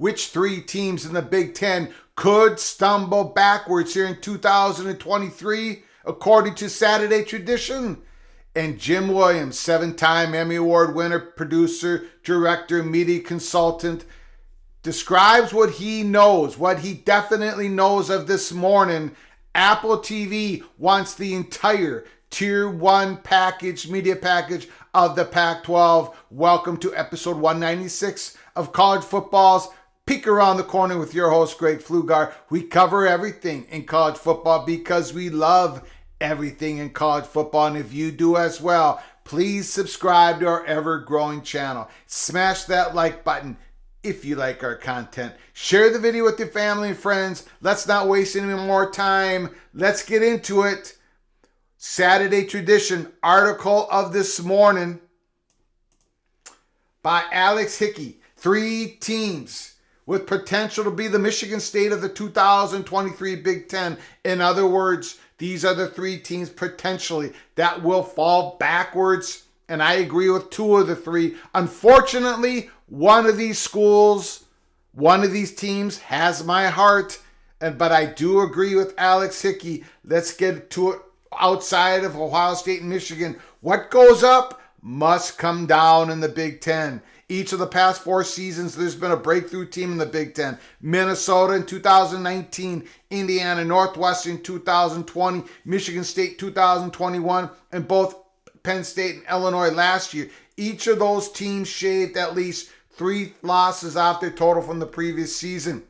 which three teams in the Big Ten could stumble backwards here in 2023, according to Saturday Tradition. And Jim Williams, 7-time Emmy Award winner, producer, director, media consultant, describes what he knows, what he definitely knows of this morning. Apple TV wants the entire Tier 1 package, media package of the Pac-12. Welcome to episode 196 of College Football's Peek Around the Corner with your host, Greg Pflugar. We cover everything in college football because we love everything in college football. And if you do as well, please subscribe to our ever-growing channel. Smash that like button if you like our content. Share the video with your family and friends. Let's not waste any more time. Let's get into it. Saturday Tradition article of this morning by Alex Hickey. 3 teams with potential to be the Michigan State of the 2023 Big Ten. In other words, these are the 3 teams potentially that will fall backwards. And I agree with 2 of the 3. Unfortunately, one of these schools, one of these teams has my heart. But I do agree with Alex Hickey. Let's get to it. Outside of Ohio State and Michigan, what goes up must come down in the Big Ten. Each of the past 4 seasons, there's been a breakthrough team in the Big Ten. Minnesota in 2019, Indiana, Northwestern 2020, Michigan State 2021, and both Penn State and Illinois last year. Each of those teams shaved at least 3 losses off their total from the previous season.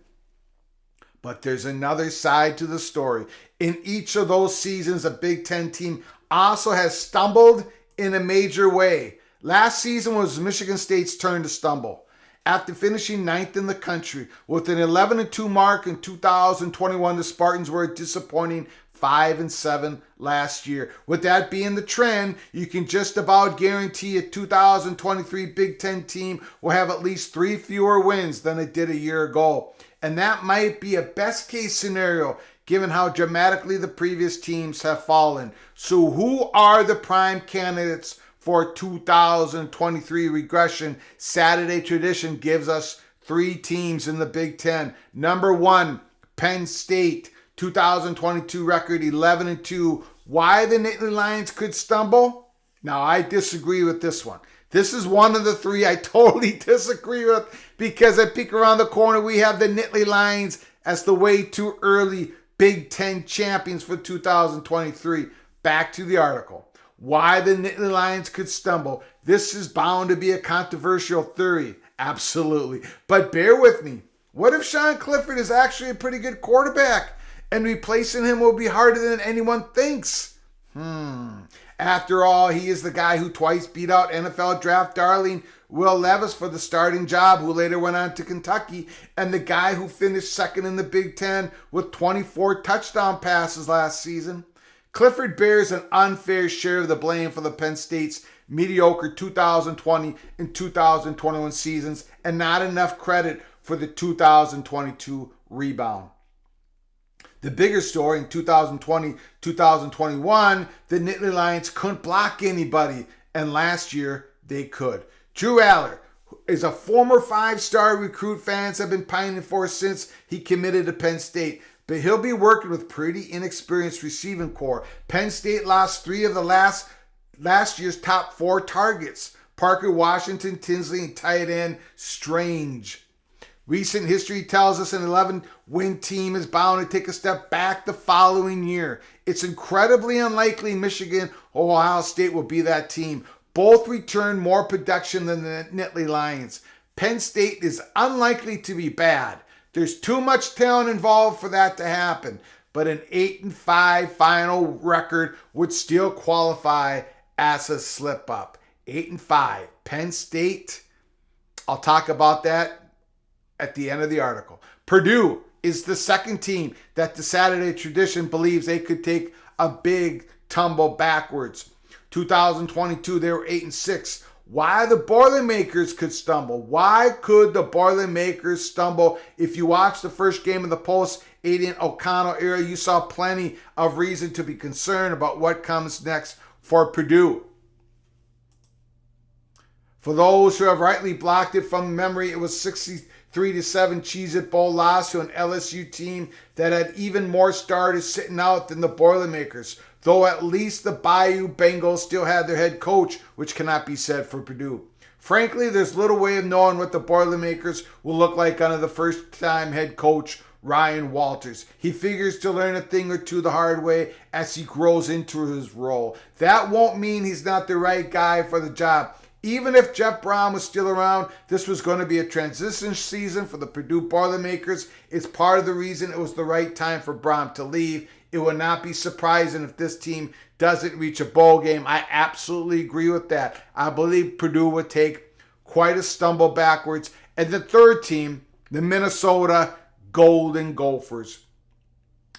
But there's another side to the story. In each of those seasons, a Big Ten team also has stumbled in a major way. Last season was Michigan State's turn to stumble. After finishing 9th in the country with an 11-2 mark in 2021, the Spartans were a disappointing 5-7 last year. With that being the trend, you can just about guarantee a 2023 Big Ten team will have at least 3 fewer wins than it did a year ago. And that might be a best case scenario given how dramatically the previous teams have fallen. So who are the prime candidates for 2023 regression? Saturday Tradition gives us 3 teams in the Big Ten. Number 1, Penn State, 2022 record 11-2. Why the Nittany Lions could stumble? Now, I disagree with this one. This is one of the 3 I totally disagree with because at Peek Around the Corner, we have the Nittany Lions as the way too early Big Ten champions for 2023. Back to the article. Why the Nittany Lions could stumble. This is bound to be a controversial theory. Absolutely. But bear with me. What if Sean Clifford is actually a pretty good quarterback and replacing him will be harder than anyone thinks? After all, he is the guy who twice beat out NFL draft darling Will Levis for the starting job, who later went on to Kentucky, and the guy who finished second in the Big Ten with 24 touchdown passes last season. Clifford bears an unfair share of the blame for the Penn State's mediocre 2020 and 2021 seasons, and not enough credit for the 2022 rebound. The bigger story in 2020-2021, the Nittany Lions couldn't block anybody, and last year they could. Drew Aller is a former 5-star recruit fans have been pining for since he committed to Penn State, but he'll be working with pretty inexperienced receiving corps. Penn State lost 3 of the last year's top 4 targets. Parker Washington, Tinsley, and tight end Strange. Recent history tells us an 11-win team is bound to take a step back the following year. It's incredibly unlikely Michigan or Ohio State will be that team. Both return more production than the Nittany Lions. Penn State is unlikely to be bad. There's too much talent involved for that to happen. But an 8-5 final record would still qualify as a slip-up. 8-5. Penn State, I'll talk about that at the end of the article. Purdue is the second team that the Saturday Tradition believes they could take a big tumble backwards. 2022, they were 8-6. Why the Boilermakers could stumble? Why could the Boilermakers stumble? If you watch the first game of the post-Aidan O'Connell era, you saw plenty of reason to be concerned about what comes next for Purdue. For those who have rightly blocked it from memory, it was 63 3-7 Cheez-It Bowl loss to an LSU team that had even more starters sitting out than the Boilermakers. Though at least the Bayou Bengals still had their head coach, which cannot be said for Purdue. Frankly, there's little way of knowing what the Boilermakers will look like under the first-time head coach, Ryan Walters. He figures to learn a thing or two the hard way as he grows into his role. That won't mean he's not the right guy for the job. Even if Jeff Brown was still around, this was going to be a transition season for the Purdue Boilermakers. It's part of the reason it was the right time for Brown to leave. It would not be surprising if this team doesn't reach a bowl game. I absolutely agree with that. I believe Purdue would take quite a stumble backwards. And the third team, the Minnesota Golden Gophers.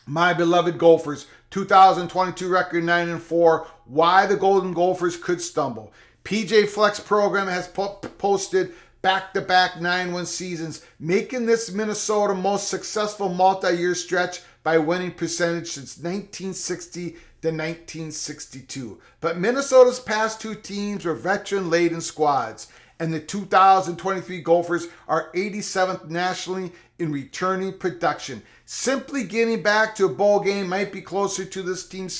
My beloved Gophers, 2022 record 9-4. Why the Golden Gophers could stumble. PJ Fleck's program has posted back-to-back 9-win seasons, making this Minnesota most successful multi-year stretch by winning percentage since 1960 to 1962. But Minnesota's past two teams were veteran-laden squads, and the 2023 Gophers are 87th nationally in returning production. Simply getting back to a bowl game might be closer to this team's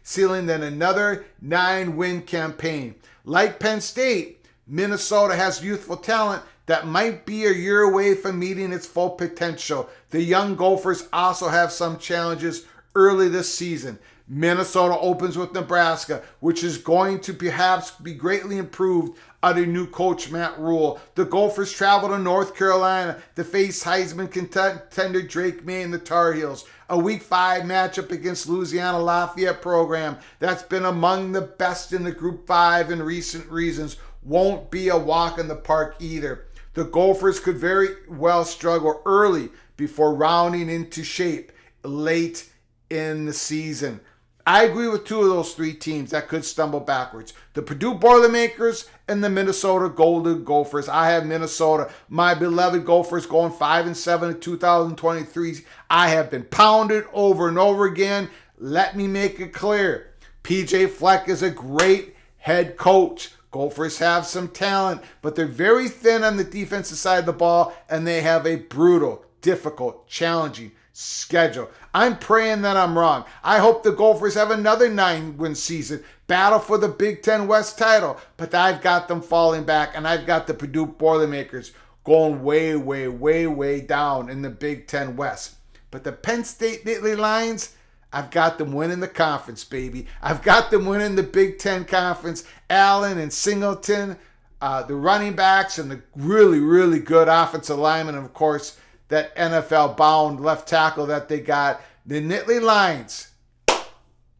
ceiling than another 9-win campaign. Like Penn State, Minnesota has youthful talent that might be a year away from meeting its full potential. The young Gophers also have some challenges early this season. Minnesota opens with Nebraska, which is going to perhaps be greatly improved under new coach Matt Rule. The Gophers travel to North Carolina to face Heisman contender Drake May and the Tar Heels. A Week 5 matchup against Louisiana Lafayette program that's been among the best in the Group 5 in recent seasons won't be a walk in the park either. The Gophers could very well struggle early before rounding into shape late in the season. I agree with two of those three teams that could stumble backwards. The Purdue Boilermakers and the Minnesota Golden Gophers. I have Minnesota, my beloved Gophers, going 5-7 in 2023. I have been pounded over and over again. Let me make it clear. PJ Fleck is a great head coach. Gophers have some talent, but they're very thin on the defensive side of the ball, and they have a brutal, difficult, challenging schedule. I'm praying that I'm wrong. I hope the Gophers have another 9-win season, battle for the Big Ten West title, but I've got them falling back, and I've got the Purdue Boilermakers going way, way, way, way down in the Big Ten West. But the Penn State Nittany Lions, I've got them winning the conference, baby. I've got them winning the Big Ten Conference. Allen and Singleton, the running backs, and the really, really good offensive linemen, and of course, that NFL-bound left tackle that they got. The Nittany Lions,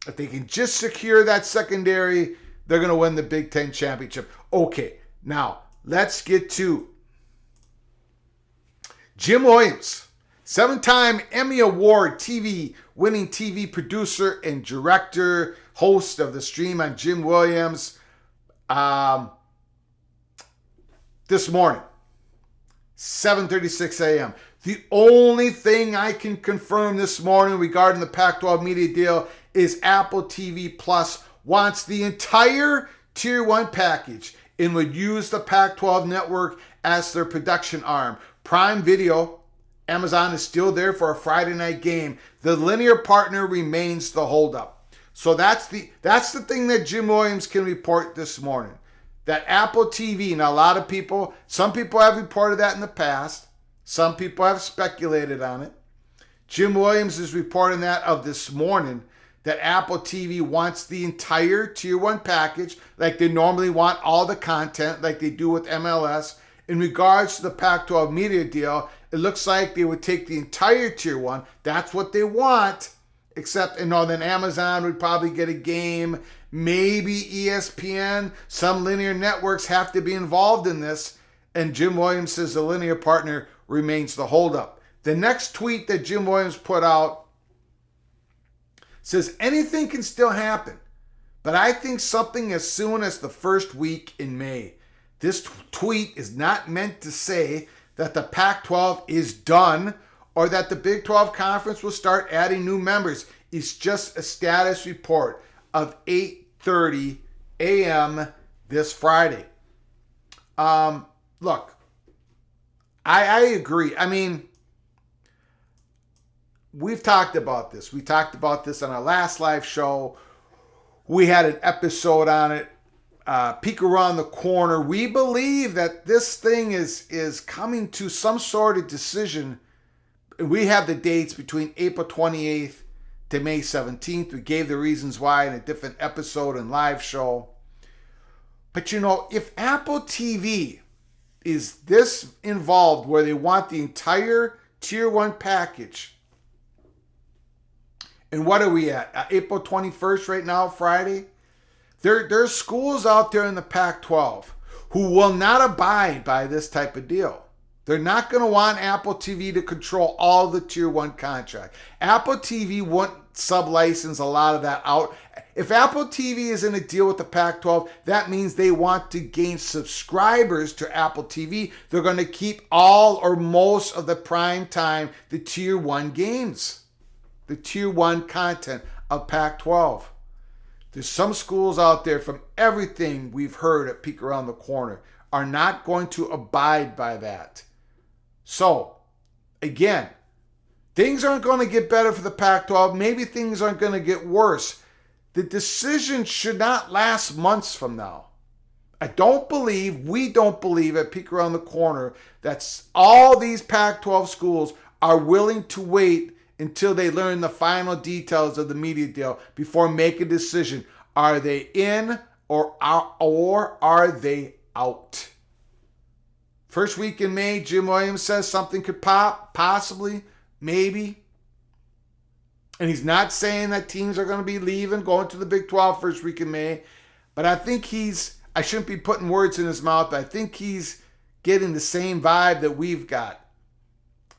if they can just secure that secondary, they're going to win the Big Ten championship. Okay, now let's get to Jim Williams, 7-time Emmy Award winning TV producer and director, host of the stream on Jim Williams. This morning, 7:36 a.m. The only thing I can confirm this morning regarding the Pac-12 media deal is Apple TV Plus wants the entire Tier 1 package and would use the Pac-12 network as their production arm. Prime Video, Amazon is still there for a Friday night game. The linear partner remains the holdup. So that's the thing that Jim Williams can report this morning. That Apple TV, now some people have reported that in the past. Some people have speculated on it. Jim Williams is reporting that of this morning, that Apple TV wants the entire Tier 1 package, like they normally want all the content, like they do with MLS. In regards to the Pac-12 media deal, it looks like they would take the entire Tier 1. That's what they want, except, then Amazon would probably get a game, maybe ESPN. Some linear networks have to be involved in this, and Jim Williams says the linear partner remains the holdup. The next tweet that Jim Williams put out says anything can still happen, but I think something as soon as the first week in May. This tweet is not meant to say that the Pac-12 is done or that the Big 12 Conference will start adding new members. It's just a status report of 8:30 a.m. this Friday. Look, I agree. I mean, we've talked about this. We talked about this on our last live show. We had an episode on it. Peek around the corner. We believe that this thing is coming to some sort of decision. We have the dates between April 28th to May 17th. We gave the reasons why in a different episode and live show. But you know, if Apple TV is this involved where they want the entire Tier 1 package, and what are we at? April 21st right now, Friday? There's schools out there in the Pac-12 who will not abide by this type of deal. They're not going to want Apple TV to control all the Tier 1 contract. Apple TV won't sub-license a lot of that out. If Apple TV is in a deal with the Pac-12, that means they want to gain subscribers to Apple TV. They're going to keep all or most of the prime time, the Tier 1 games, the Tier 1 content of Pac-12. There's some schools out there, from everything we've heard at Peek Around the Corner, are not going to abide by that. So, again, things aren't going to get better for the Pac-12. Maybe things aren't going to get worse. The decision should not last months from now. We don't believe at Peek Around the Corner that all these Pac-12 schools are willing to wait until they learn the final details of the media deal before making a decision. Are they in or are they out? First week in May, Jim Williams says something could pop, possibly, maybe. And he's not saying that teams are going to be leaving, going to the Big 12 first week in May. But I think I shouldn't be putting words in his mouth, but I think he's getting the same vibe that we've got.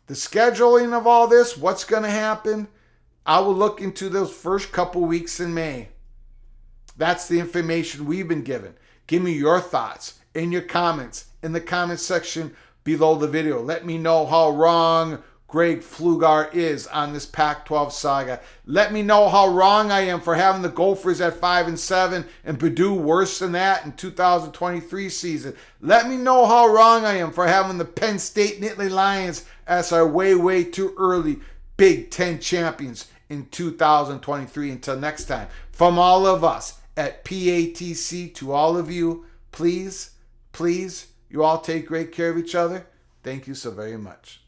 The scheduling of all this, what's going to happen, I will look into those first couple weeks in May. That's the information we've been given. Give me your thoughts in your comments in the comment section below the video. Let me know how wrong Greg Pflugar is on this Pac-12 saga. Let me know how wrong I am for having the Gophers at 5-7 and Purdue worse than that in 2023 season. Let me know how wrong I am for having the Penn State Nittany Lions as our way too early Big Ten champions in 2023. Until next time, from all of us at PATC to all of you, please, you all take great care of each other. Thank you so very much.